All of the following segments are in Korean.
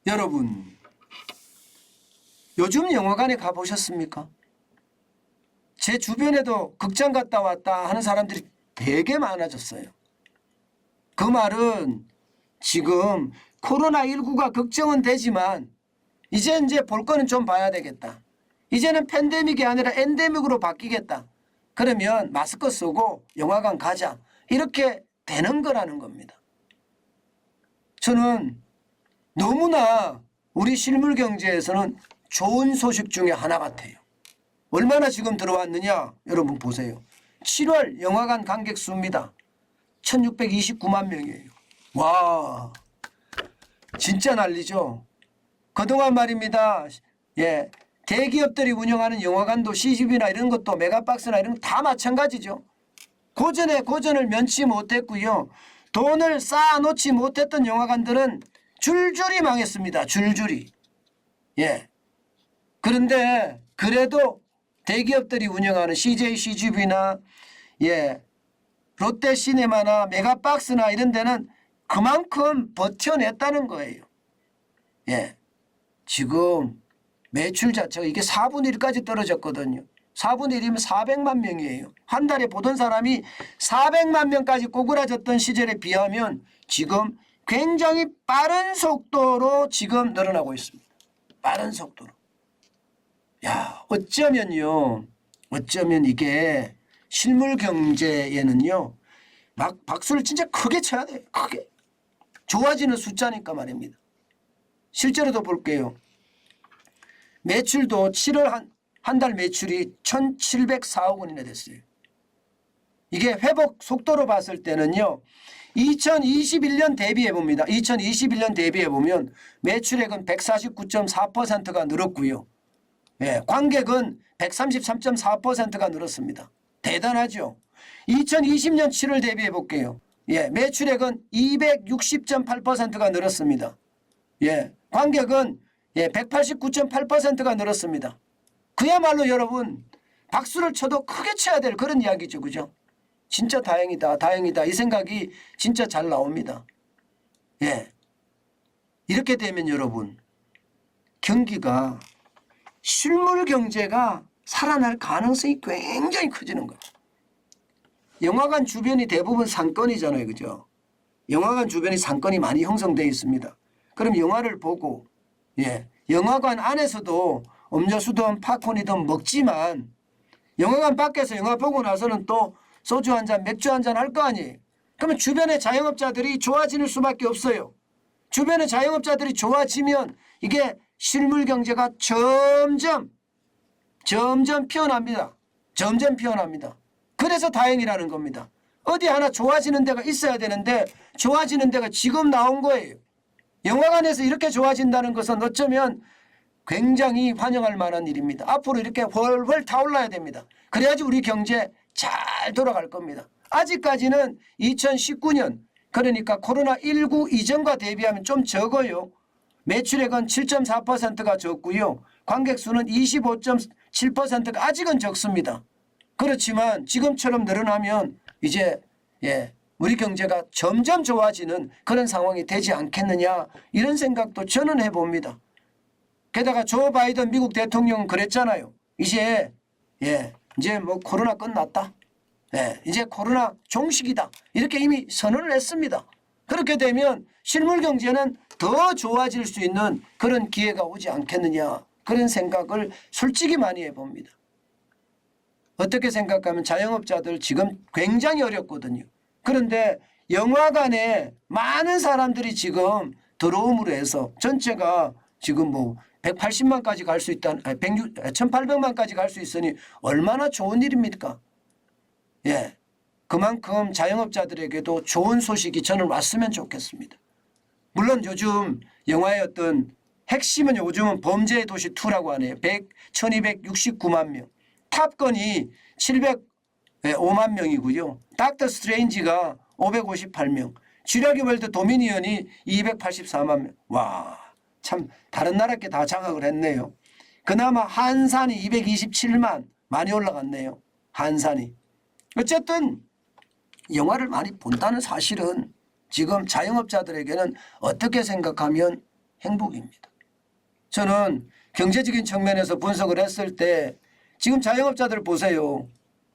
여러분, 요즘 영화관에 가보셨습니까? 제 주변에도 극장 갔다 왔다 하는 사람들이 되게 많아졌어요. 그 말은 지금 코로나19가 걱정은 되지만 이제 볼 거는 좀 봐야 되겠다. 이제는 팬데믹이 아니라 엔데믹으로 바뀌겠다. 그러면 마스크 쓰고 영화관 가자. 이렇게 되는 거라는 겁니다. 저는 너무나 우리 실물 경제에서는 좋은 소식 중에 하나 같아요. 얼마나 지금 들어왔느냐 여러분 보세요. 7월 영화관 관객 수입니다. 1629만 명이에요. 와, 진짜 난리죠. 그동안 말입니다. 예, 대기업들이 운영하는 영화관도 CGV나 이런 것도 메가박스나 이런 거 다 마찬가지죠. 고전을 면치 못했고요. 돈을 쌓아놓지 못했던 영화관들은 줄줄이 망했습니다. 줄줄이. 예. 그런데 그래도 대기업들이 운영하는 CJ CGV나 롯데시네마나 메가박스나 이런 데는 그만큼 버텨냈다는 거예요. 예. 지금 매출 자체가 이게 4분의 1까지 떨어졌거든요. 4분의 1이면 400만 명이에요. 한 달에 보던 사람이 400만 명까지 꼬그라졌던 시절에 비하면 지금 굉장히 빠른 속도로 지금 늘어나고 있습니다. 빠른 속도로. 야, 어쩌면 이게 실물 경제에는요, 막 박수를 진짜 크게 쳐야 돼요. 크게. 좋아지는 숫자니까 말입니다. 실제로도 볼게요. 매출도 7월 한 달 매출이 1,704억 원이나 됐어요. 이게 회복 속도로 봤을 때는요. 2021년 대비해 봅니다. 2021년 대비해 보면 매출액은 149.4%가 늘었고요. 예, 관객은 133.4%가 늘었습니다. 대단하죠. 2020년 7월 대비해 볼게요. 예, 매출액은 260.8%가 늘었습니다. 예, 관객은 189.8%가 늘었습니다. 그야말로 여러분 박수를 쳐도 크게 쳐야 될 그런 이야기죠. 그죠? 진짜 다행이다. 다행이다. 이 생각이 진짜 잘 나옵니다. 예. 이렇게 되면 여러분 경기가 실물 경제가 살아날 가능성이 굉장히 커지는 거예요. 영화관 주변이 대부분 상권이잖아요. 그죠? 영화관 주변이 상권이 많이 형성되어 있습니다. 그럼 영화를 보고 영화관 안에서도 음료수든 팝콘이든 먹지만 영화관 밖에서 영화 보고 나서는 또 소주 한 잔, 맥주 한 잔 할 거 아니에요. 그러면 주변의 자영업자들이 좋아질 수밖에 없어요. 주변의 자영업자들이 좋아지면 이게 실물 경제가 점점 피어납니다. 점점 피어납니다. 그래서 다행이라는 겁니다. 어디 하나 좋아지는 데가 있어야 되는데 좋아지는 데가 지금 나온 거예요. 영화관에서 이렇게 좋아진다는 것은 어쩌면 굉장히 환영할 만한 일입니다. 앞으로 이렇게 훨훨 타올라야 됩니다. 그래야지 우리 경제 잘 돌아갈 겁니다. 아직까지는 2019년 그러니까 코로나19 이전과 대비하면 좀 적어요. 매출액은 7.4%가 적고요. 관객 수는 25.7%가 아직은 적습니다. 그렇지만 지금처럼 늘어나면 이제 우리 경제가 점점 좋아지는 그런 상황이 되지 않겠느냐 이런 생각도 저는 해봅니다. 게다가 조 바이든 미국 대통령은 그랬잖아요. 이제 뭐 코로나 끝났다. 이제 코로나 종식이다. 이렇게 이미 선언을 했습니다. 그렇게 되면 실물 경제는 더 좋아질 수 있는 그런 기회가 오지 않겠느냐 그런 생각을 솔직히 많이 해봅니다. 어떻게 생각하면 자영업자들 지금 굉장히 어렵거든요. 그런데 영화관에 많은 사람들이 지금 들어옴으로 해서 전체가 지금 뭐 180만까지 갈 수 있다는 1800만까지 갈 수 있으니 얼마나 좋은 일입니까? 예, 그만큼 자영업자들에게도 좋은 소식이 저는 왔으면 좋겠습니다. 물론 요즘 영화의 어떤 핵심은 요즘은 범죄의 도시 2라고 하네요. 1269만 명. 탑건이 705만 명이고요. 닥터 스트레인지가 558명. 쥐라기 월드 도미니언이 284만 명. 와, 참 다른 나라 게 다 장악을 했네요. 그나마 한산이 227만 많이 올라갔네요. 한산이. 어쨌든 영화를 많이 본다는 사실은 지금 자영업자들에게는 어떻게 생각하면 행복입니다. 저는 경제적인 측면에서 분석을 했을 때 지금 자영업자들 보세요.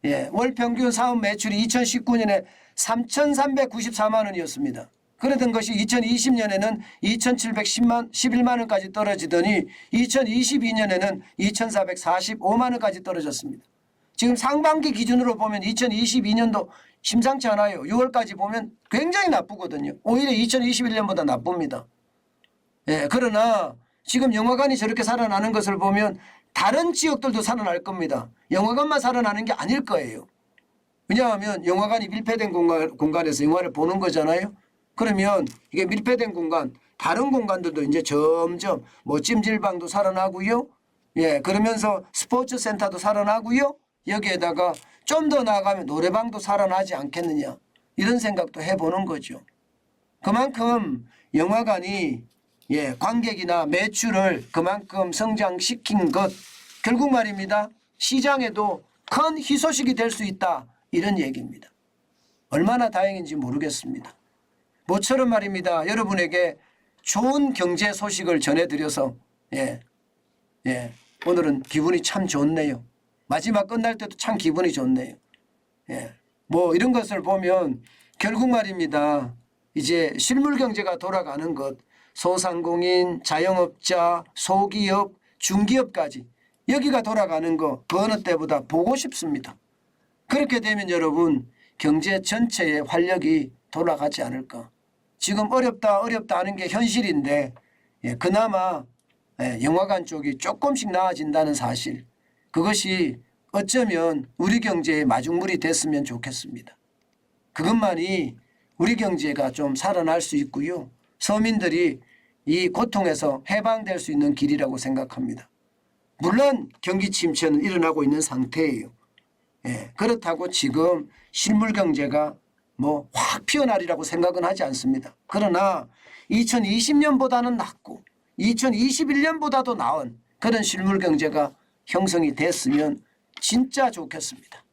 예, 월 평균 사업 매출이 2019년에 3,394만 원이었습니다. 그러던 것이 2020년에는 2,711만 원까지 떨어지더니 2022년에는 2,445만 원까지 떨어졌습니다. 지금 상반기 기준으로 보면 2022년도 심상치 않아요. 6월까지 보면 굉장히 나쁘거든요. 오히려 2021년보다 나쁩니다. 예, 그러나 지금 영화관이 저렇게 살아나는 것을 보면 다른 지역들도 살아날 겁니다. 영화관만 살아나는 게 아닐 거예요. 왜냐하면 영화관이 밀폐된 공간에서 영화를 보는 거잖아요. 그러면 이게 밀폐된 공간, 다른 공간들도 이제 점점 뭐 찜질방도 살아나고요. 예, 그러면서 스포츠 센터도 살아나고요. 여기에다가 좀 더 나아가면 노래방도 살아나지 않겠느냐. 이런 생각도 해보는 거죠. 그만큼 영화관이 예, 관객이나 매출을 그만큼 성장시킨 것, 결국 말입니다. 시장에도 큰 희소식이 될 수 있다. 이런 얘기입니다. 얼마나 다행인지 모르겠습니다. 모처럼 말입니다. 여러분에게 좋은 경제 소식을 전해드려서 오늘은 기분이 참 좋네요. 마지막 끝날 때도 참 기분이 좋네요. 예, 뭐 이런 것을 보면 결국 말입니다. 이제 실물 경제가 돌아가는 것, 소상공인, 자영업자, 소기업, 중기업까지 여기가 돌아가는 거 그 어느 때보다 보고 싶습니다. 그렇게 되면 여러분 경제 전체의 활력이 돌아가지 않을까. 지금 어렵다 하는 게 현실인데 그나마 영화관 쪽이 조금씩 나아진다는 사실, 그것이 어쩌면 우리 경제의 마중물이 됐으면 좋겠습니다. 그것만이 우리 경제가 좀 살아날 수 있고요. 서민들이 이 고통에서 해방될 수 있는 길이라고 생각합니다. 물론 경기 침체는 일어나고 있는 상태예요. 그렇다고 지금 실물 경제가 뭐 확 피어나리라고 생각은 하지 않습니다. 그러나 2020년보다는 낫고 2021년보다도 나은 그런 실물 경제가 형성이 됐으면 진짜 좋겠습니다.